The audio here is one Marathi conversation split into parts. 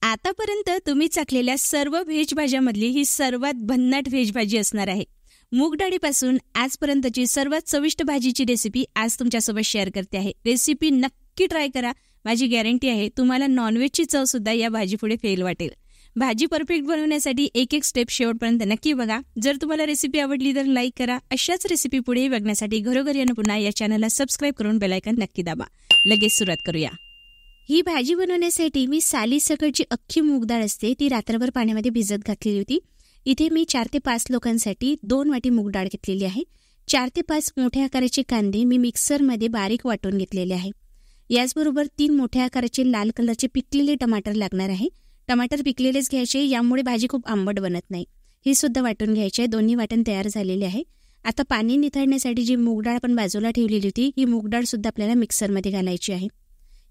आतापर्यंत तुम्ही चाखलेल्या सर्व व्हेज भाज्यामधली ही सर्वात भन्नाट व्हेज भाजी असणार आहे. मूग डाळीपासून आजपर्यंतची सर्वात चविष्ट भाजीची रेसिपी आज तुमच्यासोबत शेअर करते आहे. रेसिपी नक्की ट्राय करा. माझी गॅरंटी आहे तुम्हाला नॉनव्हेजची चव सुद्धा या भाजीपुढे फेल वाटेल. भाजी परफेक्ट बनवण्यासाठी एक एक स्टेप शेवटपर्यंत नक्की बघा. जर तुम्हाला रेसिपी आवडली तर लाईक करा. अशाच रेसिपी पुढे बघण्यासाठी घरोघरी आणि पुन्हा या चॅनलला सबस्क्राईब करून बेल आयकॉन नक्की दाबा. लगेच सुरुवात करूया. ही भाजी बनवण्यासाठी मी सालीसकटची अख्खी मूग डाळ असते ती रात्रभर पाण्यामध्ये भिजत घातलेली होती. इथे मी 4 ते 5 लोकांसाठी 2 वाटी मूग डाळ घेतलेली आहे. 4 ते 5 मोठ्या आकाराचे कांदे मी मिक्सरमध्ये बारीक वाटून घेतलेले आहे. याचबरोबर 3 मोठ्या आकाराचे लाल कलरचे पिकलेले टमाटर लागणार आहे. टमाटर पिकलेलेच घ्यायचे, यामुळे भाजी खूप आंबट बनत नाही. हे सुद्धा वाटून घ्यायचे. दोन्ही वाटण तयार झालेले आहे. आता पाणी निथळण्यासाठी जी मूग डाळ आपण बाजूला ठेवलेली होती ही मूग डाळ सुद्धा आपल्याला मिक्सरमध्ये घालायची आहे.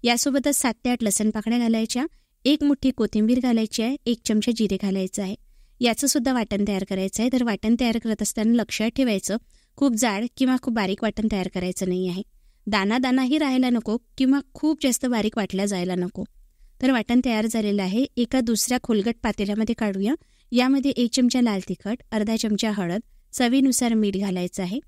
यासोबतच 7 ते 8 लसण पाकळ्या घालायच्या, 1 मुठ्ठी कोथिंबीर घालायची आहे, 1 चमचा जिरे घालायचं आहे. याचं सुद्धा वाटण तयार करायचं आहे. तर वाटण तयार करत असताना लक्षात ठेवायचं खूप जाड किंवा खूप बारीक वाटण तयार करायचं नाही आहे. दानादानाही राहायला नको किंवा खूप जास्त बारीक वाटल्या जायला नको. तर वाटण तयार झालेलं आहे. एका दुसऱ्या खोलगट पातेल्यामध्ये काढूया. यामध्ये 1 चमचा लाल तिखट, अर्धा चमचा हळद, चवीनुसार मीठ घालायचं आहे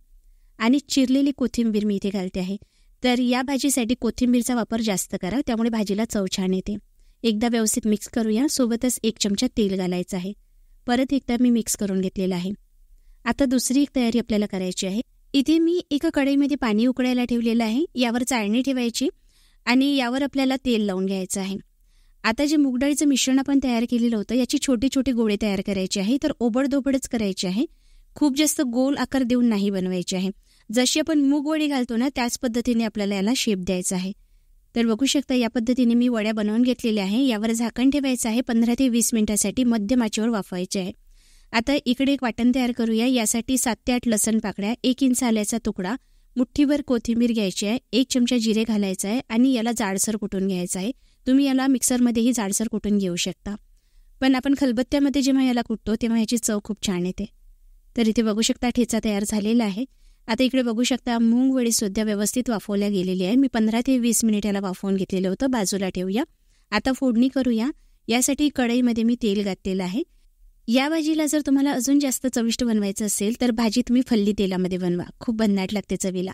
आणि चिरलेली कोथिंबीर मी इथे घालते आहे. तर या भाजीसाठी कोथिंबीरचा वापर जास्त करा, त्यामुळे भाजीला चव छान येते. एकदा व्यवस्थित मिक्स करूया. सोबतच 1 चमचा तेल घालायचं आहे. परत एकदा मी मिक्स करून घेतलेलं आहे. आता दुसरी एक तयारी आपल्याला करायची आहे. इथे मी एका कढईमध्ये पाणी उकळायला ठेवलेलं आहे. यावर चाळणी ठेवायची आणि यावर आपल्याला तेल लावून घ्यायचं आहे. आता जे मूग डाळीचं मिश्रण आपण तयार केलेलं होतं याची छोटे छोटे गोळे तयार करायचे आहे. तर ओबडधोबडच करायचे आहे. खूप जास्त गोल आकार देऊन नाही बनवायचे आहे. जशी आपण मूग वडी घालतो ना त्याच पद्धतीने आपल्याला याला शेप द्यायचा आहे. तर बघू शकता या पद्धतीने मी वड्या बनवून घेतलेल्या आहे. यावर झाकण ठेवायचं आहे. 15 ते 20 मिनिटासाठी मध्यम आचेवर वाफवायचे आहे. आता इकडे एक वाटण तयार करूया. यासाठी 7 ते 8 लसण पाकळ्या, 1 इंच आल्याचा तुकडा, मुठ्ठीभर कोथिंबीर घ्यायची आहे, 1 चमचा जिरे घालायचा आहे आणि याला जाडसर कुटून घ्यायचं आहे. तुम्ही याला मिक्सरमध्येही जाडसर कुटून घेऊ शकता, पण आपण खलबत्त्यामध्ये जेव्हा याला कुटतो तेव्हा याची चव खूप छान येते. तर इथे बघू शकता ठेचा तयार झालेला आहे. आता इकडे बघू शकता मूग वडी सुद्धा व्यवस्थित वाफवल्या गेलेली आहे. मी 15 ते 20 मिनिट याला वाफवून घेतलेलं होतं. बाजूला ठेवूया. आता फोडणी करूया. यासाठी कढईमध्ये मी तेल घातलेलं आहे. या भाजीला जर तुम्हाला अजून जास्त चविष्ट बनवायचं असेल तर भाजी तुम्ही फल्ली तेलामध्ये बनवा, खूप भन्नाट लागते चवीला.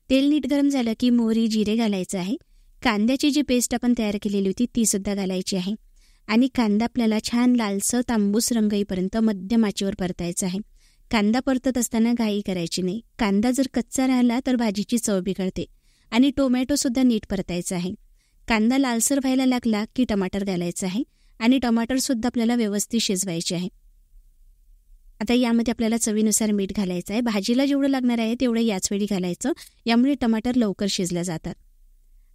तेल नीट गरम झालं की मोहरी, जिरे घालायचं आहे. कांद्याची जी पेस्ट आपण तयार केलेली होती ती सुद्धा घालायची आहे आणि कांदा आपल्याला छान लालसर तांबूस रंग येईपर्यंत मध्यम आचेवर परतायचा आहे. कांदा परतत असताना घाई करायची नाही. कांदा जर कच्चा राहिला तर भाजीची चव बिघडते. आणि टोमॅटो सुद्धा नीट परतायचा आहे. कांदा लालसर व्हायला लागला की टमाटर घालायचं आहे आणि टमाटर सुद्धा आपल्याला व्यवस्थित शिजवायचे आहे. आता यामध्ये आपल्याला चवीनुसार मीठ घालायचं आहे. भाजीला जेवढं लागणार आहे तेवढं याच वेळी घालायचं, यामुळे टमाटर लवकर शिजल्या जातात.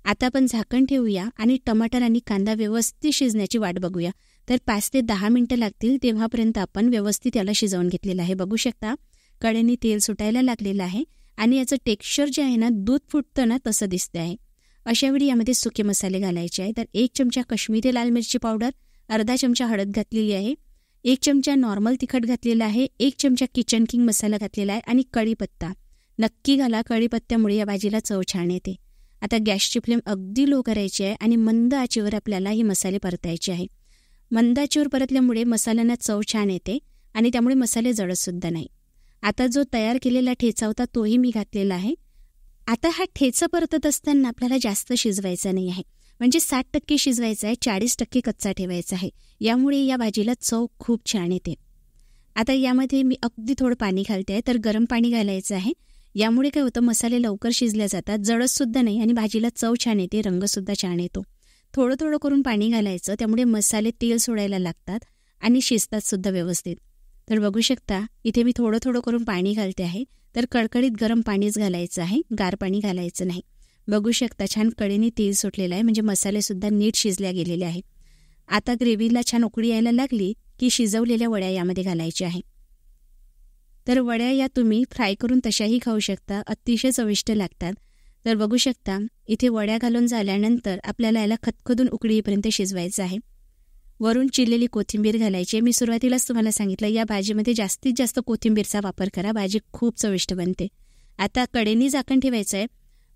आता आपण झाकण ठेवूया आणि टमाटर आणि कांदा व्यवस्थित शिजण्याची वाट बघूया. तर 5 ते 10 मिनिटं लागतील तेव्हापर्यंत आपण व्यवस्थित याला शिजवून घेतलेलं आहे. बघू शकता कढईने तेल सुटायला लागलेलं आहे आणि याचं टेक्स्चर जे आहे ना दूध फुटतं ना तसं दिसतं आहे. अशावेळी यामध्ये सुके मसाले घालायचे आहे. तर 1 चमचा काश्मीरी लाल मिरची पावडर, अर्धा चमचा हळद घातलेली आहे, 1 चमचा नॉर्मल तिखट घातलेला आहे, 1 चमचा किचन किंग मसाला घातलेला आहे आणि कढीपत्ता नक्की घाला. कढीपत्त्यामुळे या भाजीला चव छान येते. आता गॅसची फ्लेम अगदी लो करायची आहे आणि मंद आचेवर आपल्याला हे मसाले परतायचे आहे. मंद आचेवर परतल्यामुळे मसाल्यांना चव छान येते आणि त्यामुळे मसाले जळतसुद्धा नाही. आता जो तयार केलेला ठेचा होता तोही मी घातलेला आहे. आता हा ठेचा परतत असताना आपल्याला जास्त शिजवायचा नाही आहे, म्हणजे 60% शिजवायचा आहे, 40% कच्चा ठेवायचा आहे. यामुळे या भाजीला चव खूप छान येते. आता यामध्ये मी अगदी थोडं पाणी घालते आहे. तर गरम पाणी घालायचं आहे. यामुळे काय होतं मसाले लवकर शिजल्या जातात, जळतसुद्धा नाही आणि भाजीला चव छान येते, रंगसुद्धा छान येतो. थोडं थोडं करून पाणी घालायचं, त्यामुळे मसाले तेल सोडायला लागतात आणि शिजतात सुद्धा व्यवस्थित. तर बघू शकता इथे मी थोडं थोडं करून पाणी घालते आहे. तर कळकळीत गरम पाणीच घालायचं आहे, गार पाणी घालायचं नाही. बघू शकता छान कढईने तेल सुटलेलं आहे, म्हणजे मसालेसुद्धा नीट शिजल्या गेलेले आहे. आता ग्रेव्हीला छान उकळी यायला लागली की शिजवलेल्या वड्या यामध्ये घालायच्या आहे. तर वड्या या तुम्ही फ्राय करून तशाही खाऊ शकता, अतिशय चविष्ट लागतात. तर बघू शकता इथे वड्या घालून झाल्यानंतर आपल्याला याला खदखदून उकळी येईपर्यंत शिजवायचं आहे. वरून चिरलेली कोथिंबीर घालायची. मी सुरुवातीलाच तुम्हाला सांगितलं या भाजीमध्ये जास्तीत जास्त कोथिंबीरचा वापर करा, भाजी खूप चविष्ट बनते. आता कढईने झाकण ठेवायचं आहे.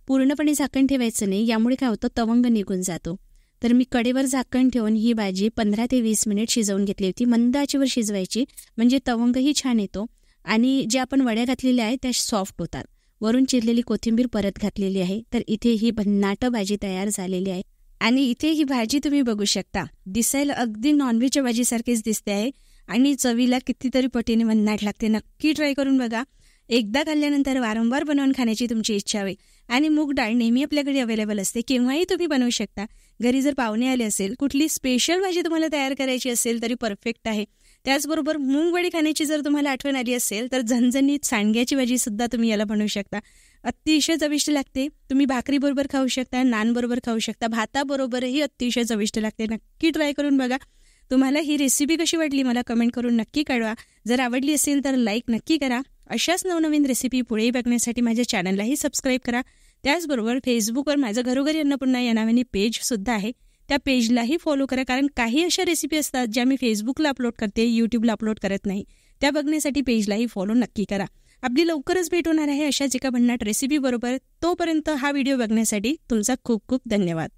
पूर्णपणे झाकण ठेवायचं नाही, यामुळे काय होतं तवंग निघून जातो. तर मी कडेवर झाकण ठेवून ही भाजी 15 ते 20 मिनिट शिजवून घेतली होती. मंद आचेवर शिजवायची, म्हणजे तवंगही छान येतो आणि जे आपण वड्या घातलेल्या आहेत त्या सॉफ्ट होतात. वरून चिरलेली कोथिंबीर परत घातलेली आहे. तर इथे ही भन्नाट भाजी तयार झालेली आहे. आणि इथे ही भाजी तुम्ही बघू शकता, दिसायला अगदी नॉनव्हेजच्या भाजीसारखीच दिसते आहे आणि चवीला कितीतरी पटीने भन्नाट लागते. नक्की ट्राय करून बघा. एकदा खाल्ल्यानंतर वारंवार बनवून खाण्याची तुमची इच्छा होईल. आणि मूग डाळ नेहमी आपल्याकडे अवेलेबल असते, केव्हाही तुम्ही बनवू शकता. घरी जर पाहुणे आले असेल, कुठली स्पेशल भाजी तुम्हाला तयार करायची असेल तरी परफेक्ट आहे. त्याचबरोबर मूगवडी खाण्याची जर तुम्हाला आठवण आली असेल तर झणझणीत सांडग्याची भाजी सुद्धा तुम्ही याला बनवू शकता. अतिशय चविष्ट लागते. तुम्ही भाकरीबरोबर खाऊ शकता, नानबरोबर खाऊ शकता, भाताबरोबरही अतिशय चविष्ट लागते. नक्की ट्राय करून बघा. तुम्हाला ही रेसिपी कशी वाटली मला कमेंट करून नक्की कळवा. जर आवडली असेल तर लाईक नक्की करा. अशाच नवनवीन रेसिपी पुढेही बघण्यासाठी माझ्या चॅनललाही सबस्क्राईब करा. त्याचबरोबर फेसबुकवर माझं घरोघरी अन्नपूर्णा या नावाने पेजसुद्धा आहे, त्या पेजलाही फॉलो करा. कारण काही अशा रेसिपी असतात ज्या मी फेसबुकला अपलोड करते, यूट्यूबला अपलोड करत नाही. त्या बघण्यासाठी पेजलाही फॉलो नक्की करा. आपली लवकरच भेट होणार आहे अशाच एका भन्नाट रेसिपी बरोबर. तोपर्यंत हा व्हिडिओ बघण्यासाठी तुमचा खूप खूप धन्यवाद.